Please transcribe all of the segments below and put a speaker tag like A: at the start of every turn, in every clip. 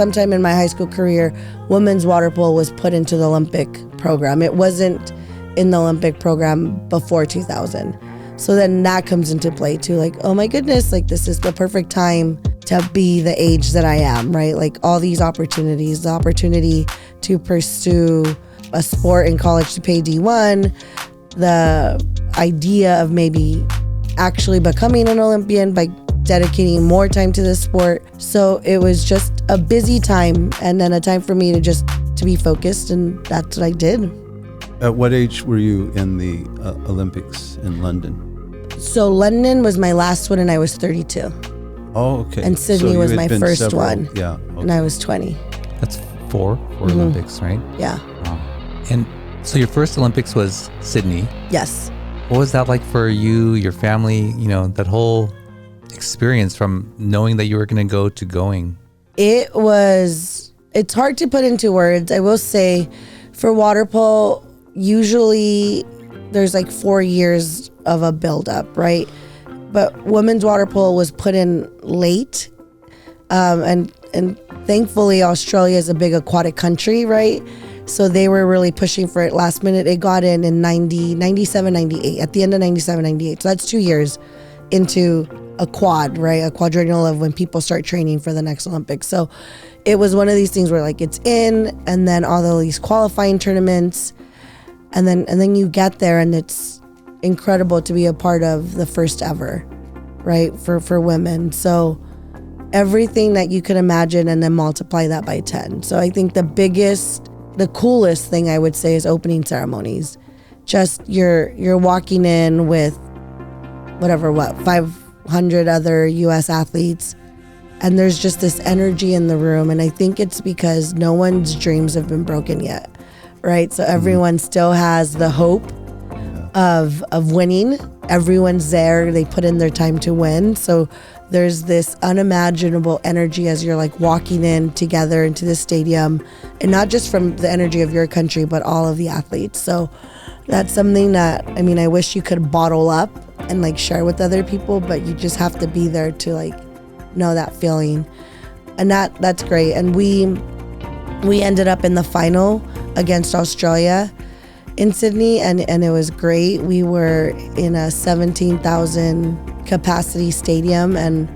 A: sometime in my high school career, women's water polo was put into the Olympic program. It wasn't in the Olympic program before 2000. So then that comes into play too. Like, oh my goodness, like this is the perfect time to be the age that I am, right? Like all these opportunities, the opportunity to pursue a sport in college to pay D1, the idea of maybe actually becoming an Olympian by dedicating more time to this sport. So it was just a busy time, and then a time for me to be focused, and that's what I did.
B: At what age were you in the Olympics in London?
A: So London was my last one, and I was 32.
B: Oh, okay.
A: And Sydney was my first one.
B: Yeah. Okay.
A: And I was 20.
C: That's four Olympics, right?
A: Yeah.
C: Wow. And so your first Olympics was Sydney.
A: Yes.
C: What was that like for you, your family, that whole experience from knowing that you were going to go to going?
A: It's hard to put into words. I will say for water polo, usually there's like 4 years of a buildup, right? But women's water polo was put in late. And thankfully Australia is a big aquatic country, right? So they were really pushing for it last minute. It got in 97, 98, at the end of 97, 98. So that's 2 years into a quad, right? A quadrennial of when people start training for the next Olympics. So it was one of these things where like it's in, and then all of these qualifying tournaments, and then you get there, and it's incredible to be a part of the first ever, right? For women. So everything that you could imagine, and then multiply that by 10. So I think the coolest thing I would say is opening ceremonies. Just you're walking in with 500 other US athletes, and there's just this energy in the room, and I think it's because no one's dreams have been broken yet, right? So everyone still has the hope of winning. Everyone's there, they put in their time to win. So there's this unimaginable energy as you're like walking in together into the stadium, and not just from the energy of your country, but all of the athletes. So that's something that, I wish you could bottle up and like share with other people, but you just have to be there to like know that feeling. And that's great. And we ended up in the final against Australia in Sydney, and it was great. We were in a 17,000 capacity stadium, and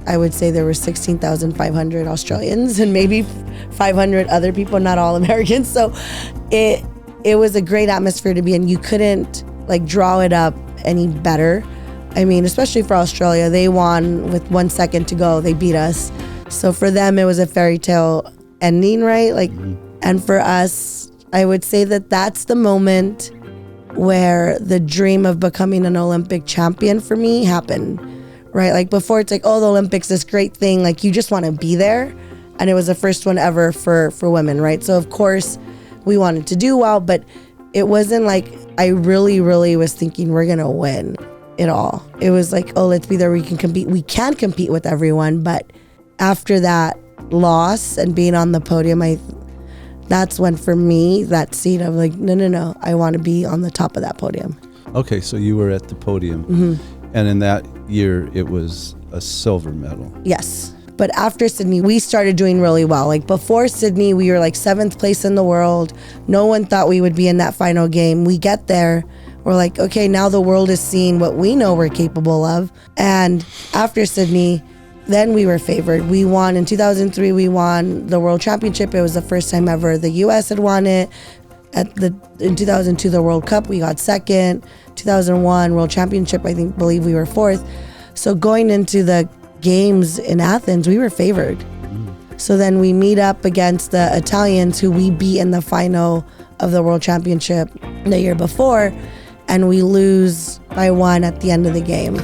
A: I would say there were 16,500 Australians and maybe 500 other people, not all Americans. So it was a great atmosphere to be in. You couldn't like draw it up any better. Especially for Australia, they won with 1 second to go. They beat us. So for them, it was a fairy tale ending, right? Like, and for us, I would say that that's the moment where the dream of becoming an Olympic champion for me happened, right? Like before, it's like, oh, the Olympics, this great thing. Like you just want to be there. And it was the first one ever for women, right? So of course we wanted to do well, but it wasn't like I really, really was thinking we're going to win it all. It was like, oh, let's be there. We can compete. We can compete with everyone. But after that loss and being on the podium, that's when for me, that seed of like, no, I want to be on the top of that podium.
B: Okay, so you were at the podium. And in that year, it was a silver medal.
A: Yes. But after Sydney, we started doing really well. Like before Sydney, we were like 7th place in the world. No one thought we would be in that final game. We get there. We're like, okay, now the world is seeing what we know we're capable of. And after Sydney, then we were favored. We won in 2003, we won the World Championship. It was the first time ever the US had won it. In 2002, the World Cup, we got second. 2001, World Championship, believe we were 4th. So going into the games in Athens, we were favored. So then we meet up against the Italians, who we beat in the final of the World Championship the year before, and we lose by 1 at the end of the game.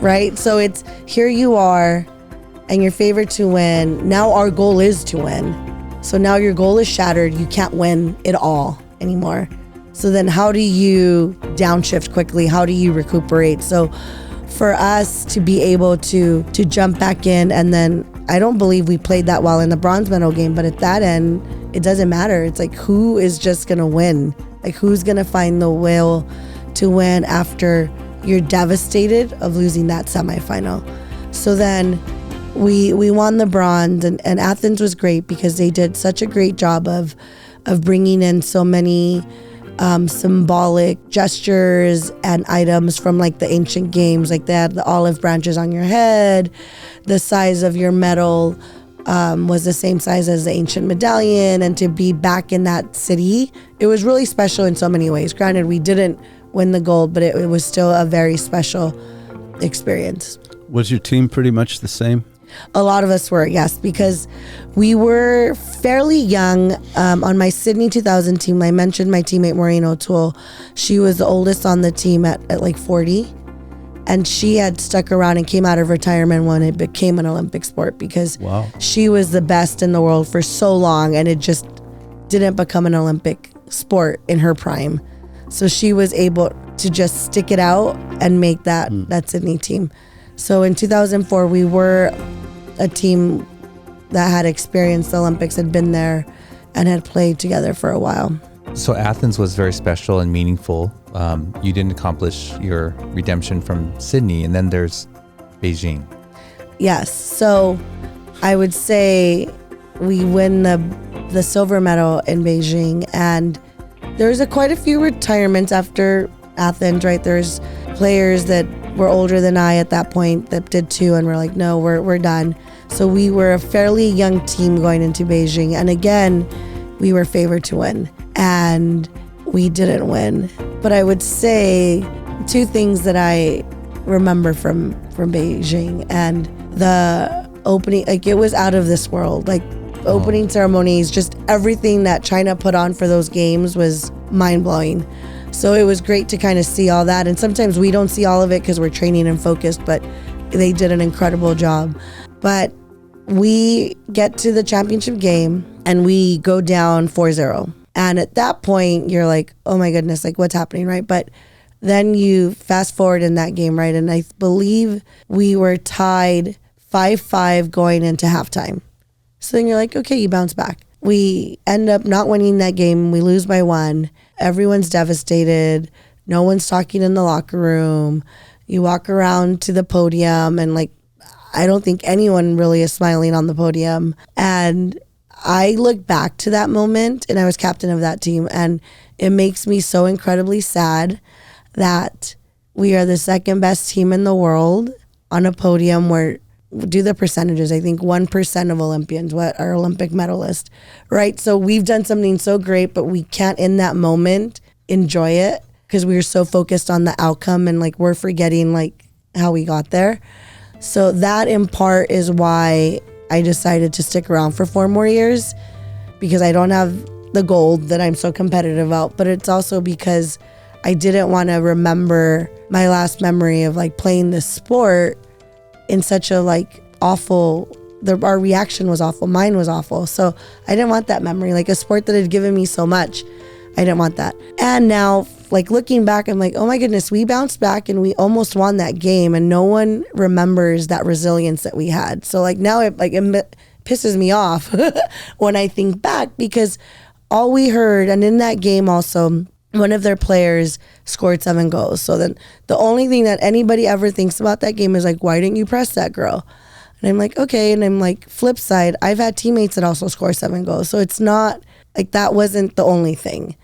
A: Right? So it's, here you are, and you're favored to win. Now our goal is to win. So now your goal is shattered. You can't win it all anymore. So then how do you downshift quickly? How do you recuperate? So for us to be able to jump back in, and then I don't believe we played that well in the bronze medal game, but at that end, it doesn't matter. It's like, who is just going to win? Like, who's going to find the will to win after you're devastated of losing that semifinal? So then we won the bronze, and Athens was great because they did such a great job of bringing in so many symbolic gestures and items from like the ancient games. Like they had the olive branches on your head, the size of your medal was the same size as the ancient medallion, and to be back in that city, it was really special in so many ways. Granted, we didn't win the gold, but it was still a very special experience.
B: Was your team pretty much the same?
A: A lot of us were, yes, because we were fairly young. On my Sydney 2000 team, I mentioned my teammate Maureen O'Toole. She was the oldest on the team at like 40. And she had stuck around and came out of retirement when it became an Olympic sport, because she was the best in the world for so long, and it just didn't become an Olympic sport in her prime. So she was able to just stick it out and make that Sydney team. So in 2004, we were a team that had experienced the Olympics, had been there, and had played together for a while.
C: So Athens was very special and meaningful. You didn't accomplish your redemption from Sydney, and then there's Beijing.
A: Yes. So I would say we win the silver medal in Beijing, and there's quite a few retirements after Athens, right? There's players that were older than I at that point that did too, and we're like, no, we're done. So we were a fairly young team going into Beijing, and again, we were favored to win, and we didn't win. But I would say two things that I remember from Beijing, and the opening, like it was out of this world. Like opening ceremonies, just everything that China put on for those games was mind-blowing. So it was great to kind of see all that. And sometimes we don't see all of it because we're training and focused, but they did an incredible job. But we get to the championship game and we go down 4-0. And at that point, you're like, oh my goodness, like what's happening, right? But then you fast forward in that game, right? And I believe we were tied 5-5 going into halftime. So then you're like, okay, you bounce back. We end up not winning that game. We lose by 1. Everyone's devastated. No one's talking in the locker room. You walk around to the podium and like, I don't think anyone really is smiling on the podium. And I look back to that moment, and I was captain of that team, and it makes me so incredibly sad that we are the second best team in the world on a podium where, do the percentages, I think 1% of Olympians are Olympic medalists, right? So we've done something so great, but we can't in that moment enjoy it because we were so focused on the outcome, and like we're forgetting like how we got there. So that in part is why I decided to stick around for 4 more years, because I don't have the gold that I'm so competitive about, but it's also because I didn't want to remember my last memory of like playing this sport in such a like awful, our reaction was awful, mine was awful. So I didn't want that memory, like a sport that had given me so much. I didn't want that. And now like looking back, I'm like, oh my goodness, we bounced back and we almost won that game, and no one remembers that resilience that we had. So like now it pisses me off when I think back, because all we heard, and in that game also, one of their players scored 7 goals. So then the only thing that anybody ever thinks about that game is like, why didn't you press that girl? And I'm like, okay. And I'm like, flip side, I've had teammates that also score 7 goals. So it's not like that wasn't the only thing,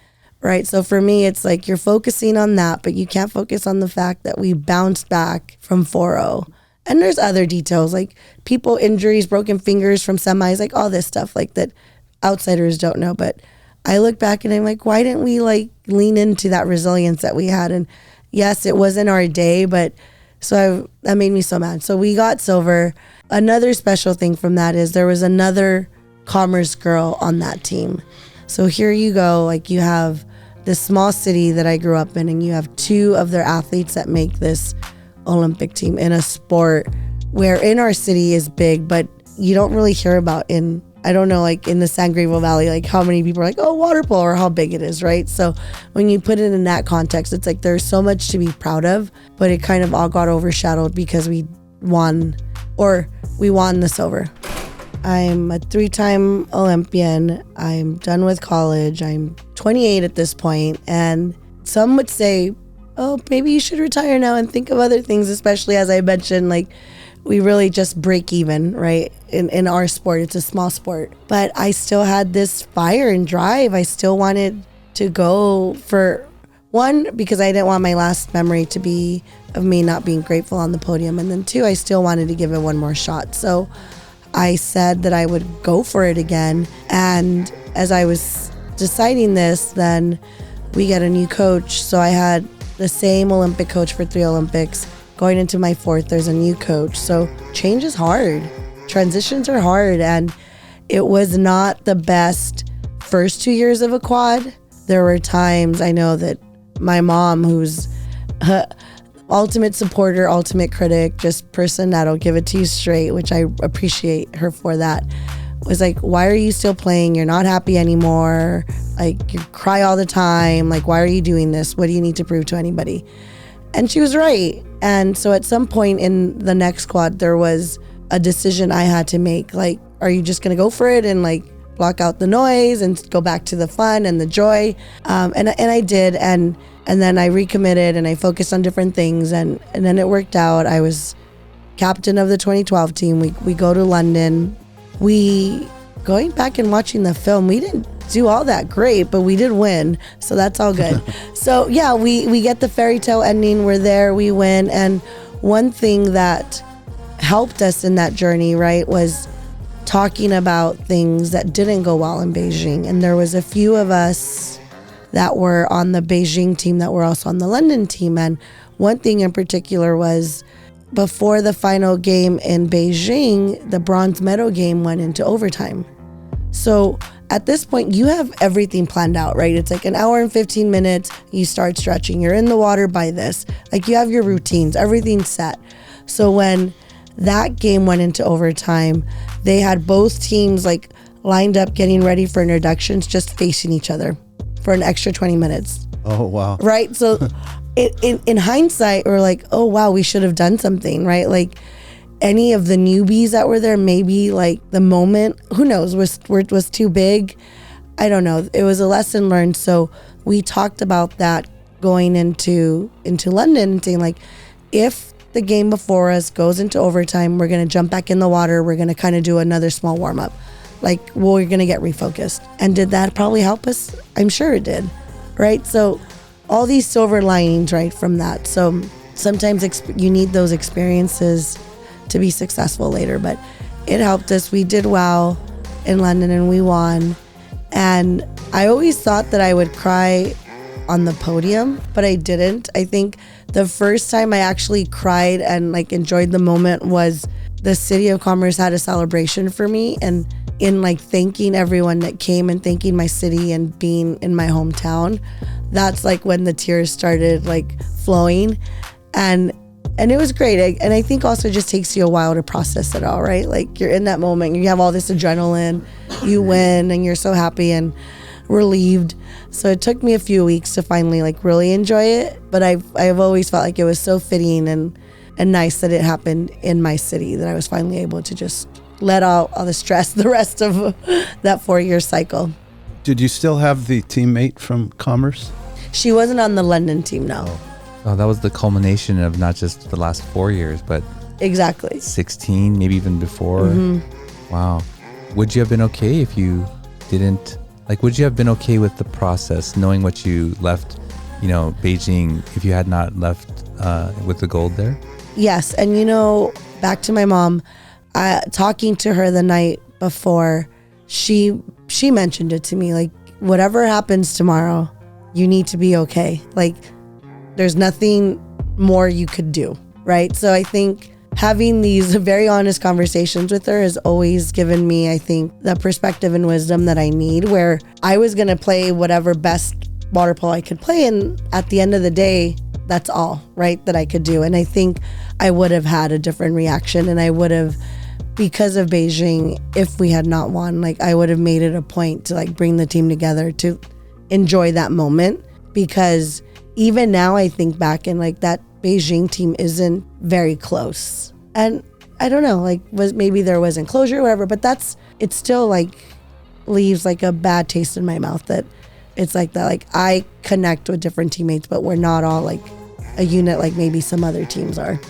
A: right? So for me, it's like you're focusing on that, but you can't focus on the fact that we bounced back from 4-0. And there's other details like people injuries, broken fingers from semis, like all this stuff like that outsiders don't know. But I look back and I'm like, why didn't we like lean into that resilience that we had? And yes, it wasn't our day, but that made me so mad. So we got silver. Another special thing from that is there was another commerce girl on that team. So here you go, like you have this small city that I grew up in, and you have 2 of their athletes that make this Olympic team in a sport where in our city is big, but you don't really hear about in, I don't know, like in the San Gabriel Valley, like how many people are like, oh, water polo, or how big it is, right? So when you put it in that context, it's like there's so much to be proud of, but it kind of all got overshadowed because we won the silver. I'm a 3-time Olympian. I'm done with college. I'm 28 at this point, and some would say, oh, maybe you should retire now and think of other things, especially as I mentioned, like we really just break even, right? In our sport, it's a small sport. But I still had this fire and drive. I still wanted to go for one, because I didn't want my last memory to be of me not being grateful on the podium. And then two, I still wanted to give it one more shot. So I said that I would go for it again. And as I was deciding this, then we get a new coach. So I had the same Olympic coach for 3 Olympics. Going into my 4th, there's a new coach. So change is hard. Transitions are hard. And it was not the best first 2 years of a quad. There were times, I know that my mom, who's ultimate supporter, ultimate critic, just person that'll give it to you straight, which I appreciate her for that, was like, why are you still playing? You're not happy anymore. Like, you cry all the time. Like, why are you doing this? What do you need to prove to anybody? And she was right. And so at some point in the next quad, there was a decision I had to make. Like, are you just going to go for it and like block out the noise and go back to the fun and the joy? And I did. And then I recommitted and I focused on different things. And then it worked out. I was captain of the 2012 team. We go to London. Going back and watching the film, we didn't do all that great, but we did win. So that's all good. So yeah, we get the fairy tale ending. We're there, we win. And one thing that helped us in that journey, right, was talking about things that didn't go well in Beijing. And there was a few of us that were on the Beijing team that were also on the London team. And one thing in particular was, before the final game in Beijing, the bronze medal game went into overtime. So at this point, you have everything planned out, right? It's like an hour and 15 minutes, you start stretching, you're in the water by this. Like, you have your routines, everything's set. So when that game went into overtime, they had both teams like lined up getting ready for introductions, just facing each other for an extra 20 minutes.
B: Oh, wow.
A: Right? So in hindsight, we're like, oh, wow, we should have done something, right? Like, any of the newbies that were there, maybe like the moment, who knows, was too big. I don't know. It was a lesson learned. So we talked about that going into London and saying, like, if the game before us goes into overtime, we're going to jump back in the water. We're going to kind of do another small warm up. Like, well, we're going to get refocused. And did that probably help us? I'm sure it did. Right? So all these silver linings, right, from that. So sometimes you need those experiences to be successful later, but it helped us. We did well in London and we won. And I always thought that I would cry on the podium, but I didn't. I think the first time I actually cried and like enjoyed the moment was the City of Commerce had a celebration for me, and in like thanking everyone that came and thanking my city and being in my hometown, that's like when the tears started like flowing. And it was great. And I think also it just takes you a while to process it all, right? Like, you're in that moment, you have all this adrenaline, you win, and you're so happy and relieved. So it took me a few weeks to finally like really enjoy it. But I've always felt like it was so fitting and nice that it happened in my city, that I was finally able to just let all the stress the rest of that 4-year cycle.
B: Did you still have the teammate from Commerce?
A: She wasn't on the London team, no.
C: Oh, that was the culmination of not just the last 4 years, but
A: exactly
C: 16, maybe even before. Mm-hmm. Wow. Would you have been okay if you didn't, like, would you have been okay with the process, knowing what you left, Beijing, if you had not left with the gold there? Yes.
A: And, back to my mom, talking to her the night before, she mentioned it to me, like, whatever happens tomorrow, you need to be okay. Like, there's nothing more you could do, right? So I think having these very honest conversations with her has always given me, I think, the perspective and wisdom that I need, where I was going to play whatever best water polo I could play. And at the end of the day, that's all, right, that I could do. And I think I would have had a different reaction. And I would have, because of Beijing, if we had not won, like, I would have made it a point to like bring the team together to enjoy that moment. Because even now I think back and like that Beijing team isn't very close. And I don't know, like, maybe there wasn't closure or whatever, but it still like leaves like a bad taste in my mouth, that it's like that, like, I connect with different teammates, but we're not all like a unit like maybe some other teams are.